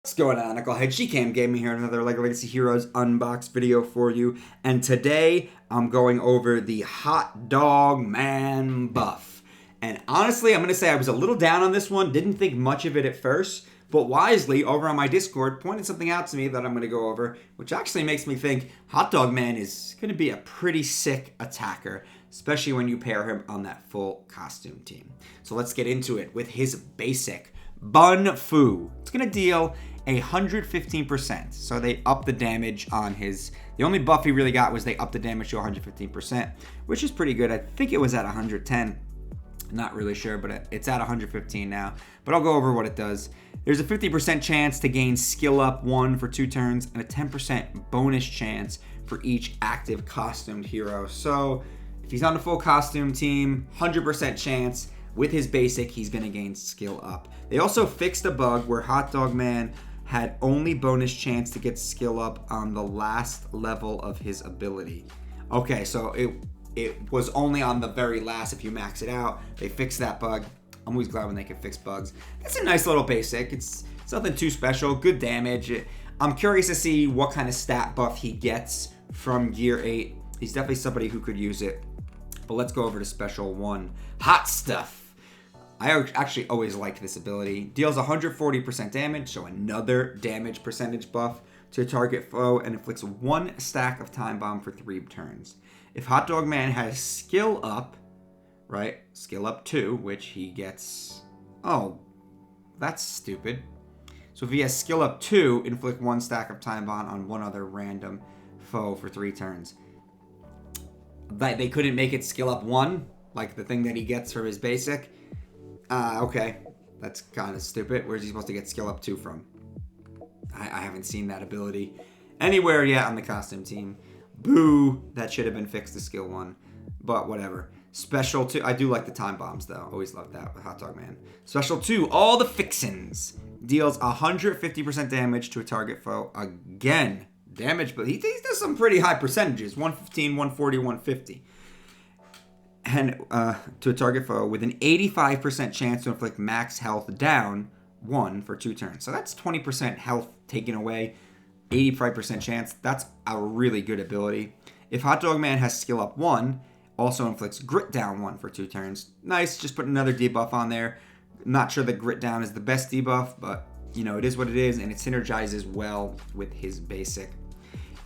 What's going on, Knucklehead? GCam Gaming here, another LEGO Legacy Heroes Unboxed video for you. And today, I'm going over the Hot Dog Man buff. And honestly, I'm going to say I was a little down on this one, didn't think much of it at first, but wisely, over on my Discord, pointed something out to me that I'm going to go over, which actually makes me think Hot Dog Man is going to be a pretty sick attacker, especially when you pair him on that full costume team. So let's get into it with his basic Bun Fu. It's going to deal 115%. So they up the damage on his... The only buff he really got was they upped the damage to 115%, which is pretty good. I think it was at 110. Not really sure, but it's at 115 now. But I'll go over what it does. There's a 50% chance to gain skill up 1 for 2 turns and a 10% bonus chance for each active costumed hero. So if he's on the full costume team, 100% chance. With his basic, he's going to gain skill up. They also fixed a bug where Hot Dog Man had only bonus chance to get skill up on the last level of his ability. Okay, so it was only on the very last if you max it out. They fixed that bug. I'm always glad when they can fix bugs. That's a nice little basic. It's nothing too special. Good damage. I'm curious to see what kind of stat buff he gets from Gear 8. He's definitely somebody who could use it. But let's go over to Special 1. Hot Stuff. I actually always liked this ability. Deals 140% damage, so another damage percentage buff to a target foe, and inflicts 1 stack of time bomb for 3 turns. If Hot Dog Man has skill up, right? Skill up 2, which he gets... Oh, that's stupid. So if he has skill up 2, inflict 1 stack of time bomb on one other random foe for 3 turns. They couldn't make it skill up 1, like the thing that he gets from his basic. Okay, that's kind of stupid. Where's he supposed to get skill up 2 from? I haven't seen that ability anywhere yet on the costume team. Boo, that should have been fixed to skill 1, but whatever. Special 2, I do like the time bombs though. Always loved that with Hot Dog Man. Special 2, all the fixins. Deals 150% damage to a target foe. Again, damage, but he does some pretty high percentages. 115, 140, 150. And to a target foe with an 85% chance to inflict max health down 1 for 2 turns. So that's 20% health taken away, 85% chance. That's a really good ability. If Hot Dog Man has skill up 1, also inflicts grit down 1 for 2 turns. Nice, just put another debuff on there. Not sure that grit down is the best debuff, but you know, it is what it is, and it synergizes well with his basic.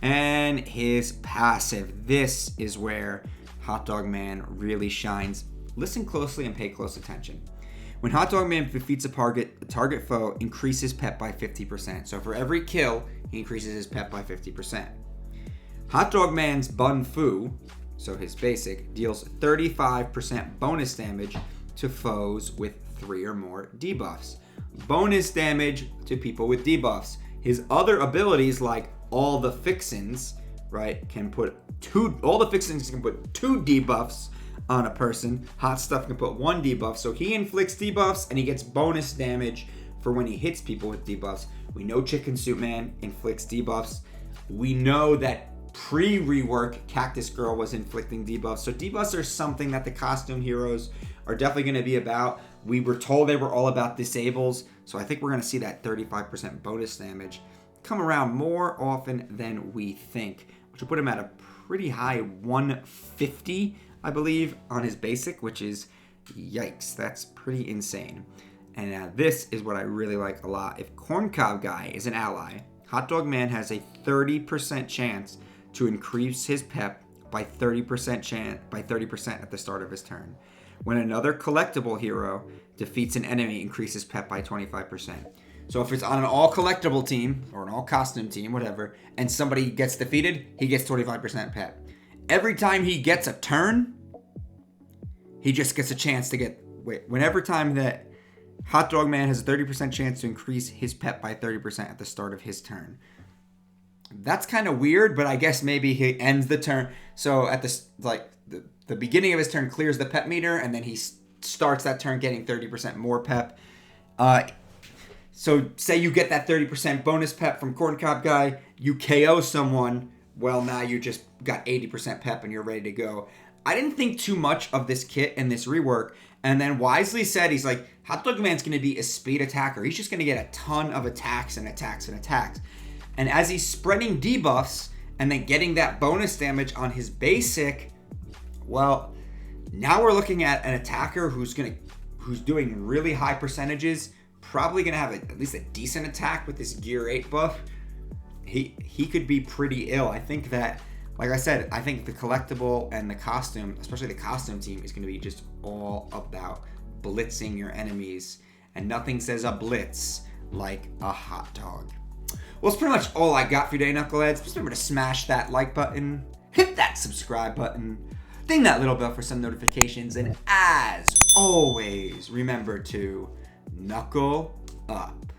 And his passive. This is where Hot Dog Man really shines. Listen closely and pay close attention. When Hot Dog Man defeats a target foe increases pep by 50%. So for every kill, he increases his pep by 50%. Hot Dog Man's Bun Fu, so his basic, deals 35% bonus damage to foes with 3 or more debuffs. Bonus damage to people with debuffs. His other abilities, like all the fixins, right, can put all the fixins can put 2 debuffs on a person. Hot Stuff can put 1 debuff. So he inflicts debuffs and he gets bonus damage for when he hits people with debuffs. We know Chicken Soup Man inflicts debuffs. We know that pre-rework Cactus Girl was inflicting debuffs. So debuffs are something that the costume heroes are definitely going to be about. We were told they were all about disables. So I think we're going to see that 35% bonus damage come around more often than we think, which will put him at a pretty high 150, I believe, on his basic, which is, yikes, that's pretty insane. And this is what I really like a lot. If Corncob Guy is an ally, Hot Dog Man has a 30% chance to increase his pep by 30% at the start of his turn. When another collectible hero defeats an enemy, increases pep by 25%. So if it's on an all-collectible team, or an all-costume team, whatever, and somebody gets defeated, he gets 25% pep. Every time he gets a turn, he just gets a chance to get... Whenever time that Hot Dog Man has a 30% chance to increase his pep by 30% at the start of his turn. That's kind of weird, but I guess maybe he ends the turn. So at the beginning of his turn clears the pep meter, and then he starts that turn getting 30% more pep. So say you get that 30% bonus pep from Corncob Guy, you KO someone, well, now you just got 80% pep and you're ready to go. I didn't think too much of this kit and this rework And then wisely said, he's like, Hot Dog Man's going to be a speed attacker. He's just going to get a ton of attacks and attacks and attacks. And as he's spreading debuffs and then getting that bonus damage on his basic, well, now we're looking at an attacker who's doing really high percentages, probably going to have at least a decent attack with this Gear 8 buff. He could be pretty ill. I think that, like I said, I think the collectible and the costume, especially the costume team, is going to be just all about blitzing your enemies. And nothing says a blitz like a hot dog. Well, it's pretty much all I got for you today, Knuckleheads. Just remember to smash that like button, hit that subscribe button, ding that little bell for some notifications, and as always, remember to knuckle up.